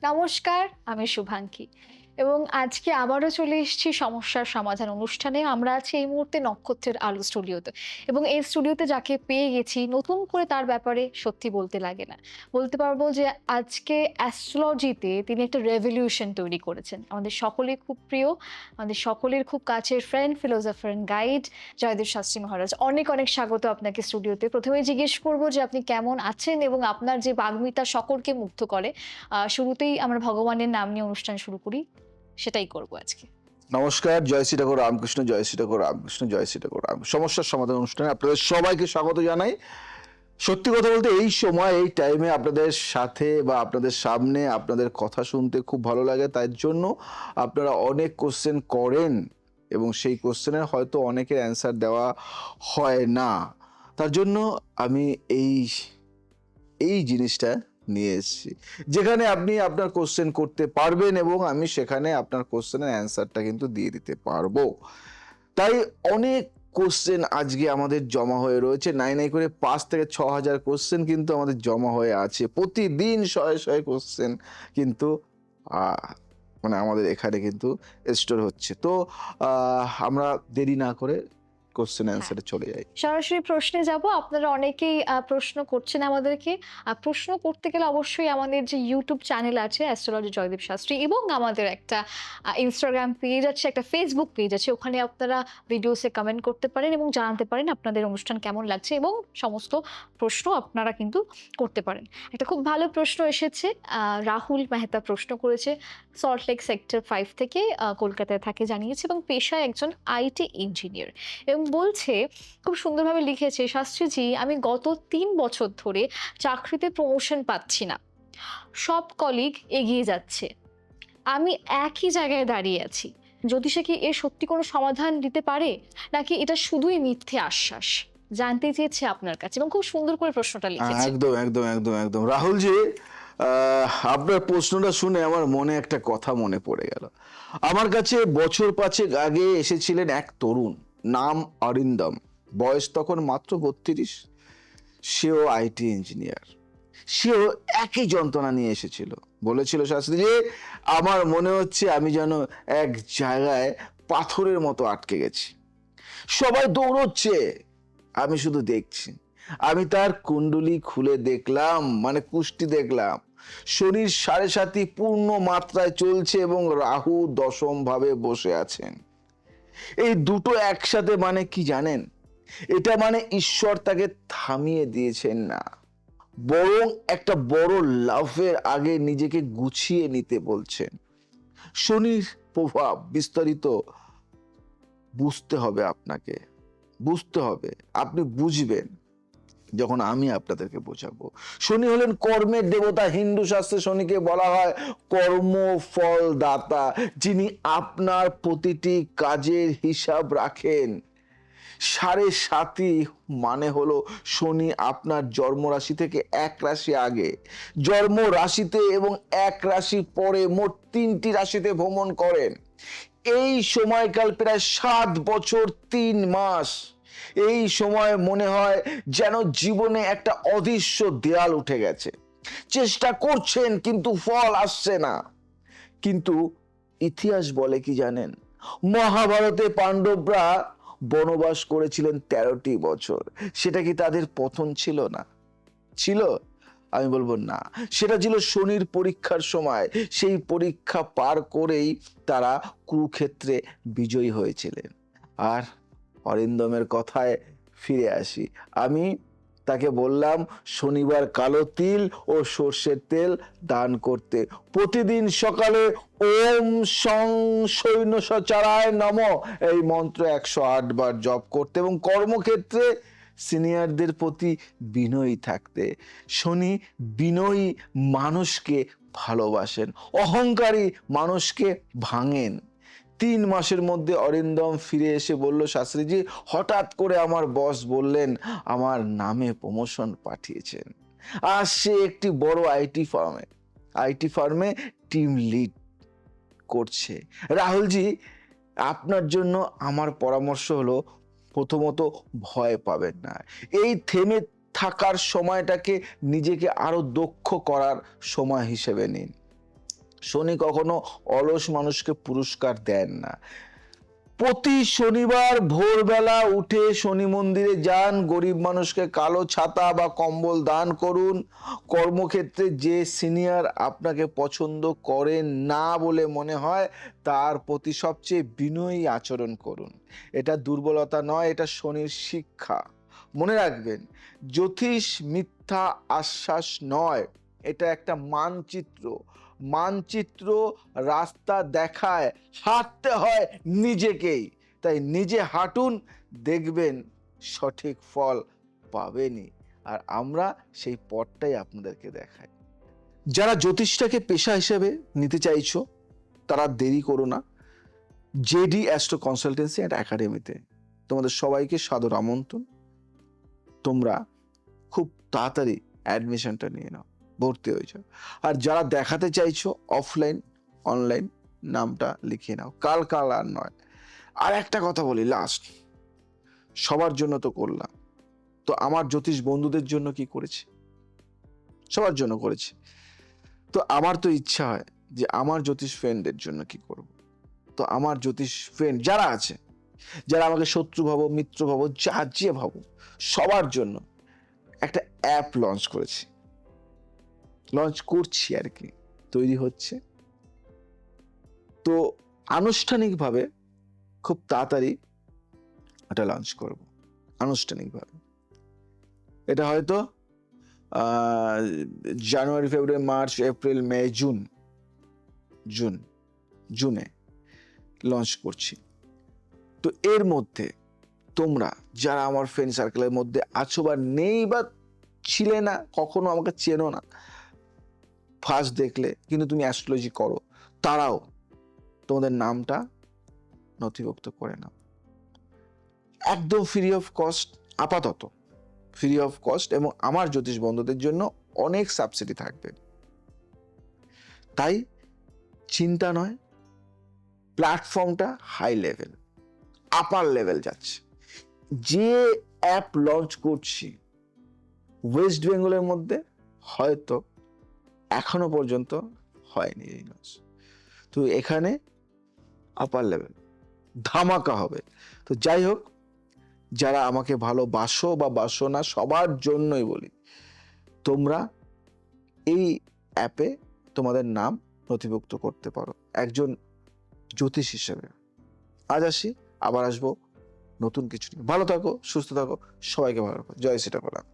নমস্কার, আমি শুভাঙ্কী এবং আজকে আবারও চলে এসেছি সমস্যার সমাধান অনুষ্ঠানে। আমরা আছি এই মুহূর্তে নক্ষত্রের আলো স্টুডিওতে এবং এই স্টুডিওতে যাকে পেয়ে গেছি নতুন করে তার ব্যাপারে সত্যি বলতে লাগে না। বলতে পারবো যে আজকে অ্যাস্ট্রোলজিতে তিনি একটা রেভলিউশন তৈরি করেছেন। আমাদের সকলের খুব প্রিয়, আমাদের সকলের খুব কাছের friend, philosopher and guide Joydev Shastri Maharaj. অনেক, অনেক স্বাগত আপনাকে স্টুডিওতে। প্রথমেই জিজ্ঞেস করব যে আপনি কেমন আছেন এবং আপনার যে বাগ্মিতা সকলকে মুগ্ধ করে। শুরুতেই আমরা ভগবানের নাম নিয়ে অনুষ্ঠান শুরু করি, সেটাই করব আজকে। নমস্কার, জয় শ্রী ঠাকুর রামকৃষ্ণ, জয় শ্রী ঠাকুর রামকৃষ্ণ, জয় শ্রী ঠাকুর রাম। সমস্যার সমাধান অনুষ্ঠানে আপনাদের সবাইকে স্বাগত জানাই। সত্যি কথা বলতে এই সময় এই টাইমে আপনাদের সাথে বা আপনাদের সামনে আপনাদের কথা শুনতে খুব ভালো লাগে। তাই জন্য আপনারা অনেক কোশ্চেন করেন এবং সেই কোশ্চেনের হয়তো অনেকের অ্যান্সার দেওয়া হয় না। তার জন্য আমি এই এই জিনিসটা নিয়ে এসেছি, যেখানে আপনি আপনার কোশ্চেন করতে পারবেন এবং আমি সেখানে আপনার কোশ্চেনের অ্যান্সারটা কিন্তু দিয়ে দিতে পারবো। তাই অনেক কোশ্চেন আজকে আমাদের জমা হয়ে রয়েছে, নাই নাই করে 5 থেকে 6 হাজার কোশ্চেন কিন্তু আমাদের জমা হয়ে আছে। প্রতিদিন শয়ে শয়ে কোশ্চেন কিন্তু মানে আমাদের এখানে কিন্তু স্টোর হচ্ছে। তো আমরা দেরি না করে কোশ্চেন হ্যাঁ, অ্যান্সারে চলে যাই। সরাসরি প্রশ্নে যাব। আপনারা অনেকেই প্রশ্ন করছেন আমাদেরকে। প্রশ্ন করতে গেলে অবশ্যই আমাদের যে ইউটিউব চ্যানেল আছে অ্যাস্ট্রোলজি জয়দেব শাস্ত্রী এবং আমাদের একটা ইনস্টাগ্রাম পেজ আছে, একটা ফেসবুক পেজ আছে। ওখানে আপনারা ভিডিওসে কমেন্ট করতে পারেন এবং জানাতে পারেন আপনাদের অনুষ্ঠান কেমন লাগছে এবং সমস্ত প্রশ্ন আপনারা কিন্তু করতে পারেন। একটা খুব ভালো প্রশ্ন এসেছে, রাহুল মেহতা প্রশ্ন করেছে। সল্টলেক সেক্টর 5 থেকে কলকাতায় থাকে জানিয়েছে এবং পেশায় একজন আইটি ইঞ্জিনিয়ার এবং বলছে, খুব সুন্দরভাবে লিখেছে, শাস্ত্রীজি আমি গত 3 বছর ধরে চাকরিতে প্রমোশন পাচ্ছি না। সব কলিগ এগিয়ে যাচ্ছে, আমি একই জায়গায় দাঁড়িয়ে আছি। জ্যোতিষে কি এর সত্যি কোনো সমাধান দিতে পারে নাকি এটা শুধুই মিথ্যে আশ্বাস? জানতে চেয়েছে আপনার কাছে এবং খুব সুন্দর করে প্রশ্নটা লিখেছে। একদম একদম একদম একদম রাহুলজি, আপনার প্রশ্নটা শুনে আমার মনে একটা কথা মনে পড়ে গেল। আমার কাছে বছর 5 আগে এসেছিলেন এক তরুণ, নাম অরিন্দম, বয়স তখন মাত্র 32। সেও আইটি ইঞ্জিনিয়ার। সেও একই যন্ত্রণা নিয়ে এসেছিল। বলেছিল, শাস্ত্রী যে আমার মনে হচ্ছে আমি যেন এক জায়গায় পাথরের মতো আটকে গেছি, সবাই দৌড়চ্ছে, আমি শুধু দেখছি। আমি তার কুণ্ডলী খুলে দেখলাম, মানে কুষ্টি দেখলাম, শরীর 7.5 পূর্ণ মাত্রায় চলছে এবং রাহু 10ম ভাবে বসে আছেন। এই দুটো একসাথে মানে কি জানেন? এটা মানে ঈশ্বর তাকে থামিয়ে দিয়েছেন না, বরং একটা বড় লাফের আগে নিজেকে গুছিয়ে নিতে বলছেন। শনির প্রভাব বিস্তারিত বুঝতে হবে আপনাকে, বুঝতে হবে। আপনি বুঝবেন যখন আমি আপনাদেরকে বোঝাবো। শনি হলেন কর্মের দেবতা। হিন্দু শাস্ত্রে শনিকে বলা হয় কর্মফল দাতা, যিনি আপনার প্রতিটি কাজের হিসাব রাখেন। 7.5 মানে হলো শনি আপনার জন্ম রাশি থেকে 1 রাশি আগে, জন্ম রাশিতে এবং 1 রাশি পরে মোট 3টি রাশিতে ভ্রমণ করেন। এই সময়কাল প্রায় 7 বছর 3 মাস। এই সময় মনে হয় যেন জীবনে একটা অদৃশ্য দেয়াল উঠে গেছে। চেষ্টা করছেন কিন্তু ফল আসছে না। কিন্তু ইতিহাস বলে কি জানেন? মহাভারতে পাণ্ডবরা বনবাস করেছিলেন 13টি বছর। সেটা কি তাদের পতন ছিল না? ছিল? আমি বলবো না, সেটা ছিল শনির পরীক্ষার সময়। সেই পরীক্ষা পার করেই তারা কুরুক্ষেত্রে বিজয়ী হয়েছিলেন। আর অরিন্দমের কথায় ফিরে আসি। আমি তাকে বললাম শনিবার কালো তিল ও সর্ষের তেল দান করতে, প্রতিদিন সকালে ওম সং সৈন্যসচারায় নম এই মন্ত্র 108 বার জপ করতে এবং কর্মক্ষেত্রে সিনিয়রদের প্রতি বিনয়ী থাকতে। শনি বিনয়ী মানুষকে ভালোবাসেন, অহংকারী মানুষকে ভাঙেন। 3 মাসের মধ্যে অরিন্দম ফিরে এসে বলল, শাস্ত্রীজি হঠাৎ করে আমার বস বললেন আমার নামে প্রমোশন পাঠিয়েছেন। আর সে একটি বড় আইটি ফার্মে টিম লিড করছে। রাহুলজি, আপনার জন্য আমার পরামর্শ হলো, প্রথমত ভয় পাবেন না। এই থেমে থাকার সময়টাকে নিজেকে আরো দক্ষ করার সময় হিসেবে নিন। শনি কখনো অলস মানুষকে পুরস্কার দেন না। প্রতি শনিবার ভোরবেলা উঠে শনি মন্দিরে যান, গরিব মানুষকে কালো ছাতা বা কম্বল দান করুন। কর্মক্ষেত্রে যে সিনিয়র আপনাকে পছন্দ করেন না বলে মনে হয়, তার প্রতি সবচেয়ে বিনয়ী আচরণ করুন। এটা দুর্বলতা নয়, এটা শনির শিক্ষা। মনে রাখবেন, জ্যোতিষ মিথ্যা আশ্বাস নয়, এটা একটা মানচিত্র। মানচিত্র রাস্তা দেখায়, হাঁটতে হয় নিজেকেই। তাই নিজে হাঁটুন, দেখবেন সঠিক ফল পাবেনই। আর আমরা সেই পথটাই আপনাদেরকে দেখাই। যারা জ্যোতিষটাকে পেশা হিসেবে নিতে চাইছো, তারা দেরি করো না। জেডি অ্যাস্ট্রো কনসালটেন্সি অ্যান্ড একাডেমিতে তোমাদের সবাইকে সাদর আমন্ত্রণ। তোমরা খুব তাড়াতাড়ি অ্যাডমিশনটা নিয়ে নাও, ভর্তি হয়ে যাও। আর যারা দেখাতে চাইছো অফলাইন অনলাইন, নামটা লিখিয়ে নাও, কাল আর নয়। আর একটা কথা বলি লাস্ট, সবার জন্য তো করলাম, তো আমার জ্যোতিষ বন্ধুদের জন্য কি করেছি? সবার জন্য করেছি। তো আমার তো ইচ্ছা হয় যে আমার জ্যোতিষ ফ্রেন্ডদের জন্য কি করব। তো আমার জ্যোতিষ ফ্রেন্ড যারা আছে, যারা আমাকে শত্রু ভাবো, মিত্র ভাবো, যা যে ভাবো, সবার জন্য একটা অ্যাপ লঞ্চ করেছি, লঞ্চ করছি আর কি, তৈরি হচ্ছে। তো আনুষ্ঠানিকভাবে খুব তাড়াতাড়ি এটা লঞ্চ করব, আনুষ্ঠানিকভাবে। এটা হয়তো জানুয়ারি, ফেব্রুয়ারি, মার্চ, এপ্রিল, মে, জুনে লঞ্চ করছি। তো এর মধ্যে তোমরা যারা আমার ফ্রেন্ড সার্কেলের মধ্যে আছো বা নেই, বা ছিলে না, কখনো আমাকে চেনো না, ফার্স্ট দেখলে কিন্তু তুমি অ্যাস্ট্রোলজি করো, তারাও তোমাদের নামটা নথিভুক্ত করে নাও, একদম ফ্রি অফ কস্ট, আপাতত ফ্রি অফ কস্ট। এবং আমার জ্যোতিষ বন্ধুদের জন্য অনেক সাবসিডি থাকবে। তাই চিন্তা নয়, প্ল্যাটফর্মটা হাই লেভেল, আপার লেভেল যাচ্ছে। যে অ্যাপ লঞ্চ করছি ওয়েস্ট বেঙ্গলের মধ্যে হয়তো এখনো পর্যন্ত হয়নি এই লঞ্চ। তো এখানে আপার লেভেল ধামাকা হবে। তো যাই হোক, যারা আমাকে ভালোবাসো বা বাসো না, সবার জন্যই বলি, তোমরা এই অ্যাপে তোমাদের নাম নথিভুক্ত করতে পারো একজন জ্যোতিষ হিসেবে। আজ আসি, আবার আসবো নতুন কিছু নিয়ে। ভালো থাকো, সুস্থ থাকো, সবাইকে ভালো রাখো। জয় শ্রীরাম।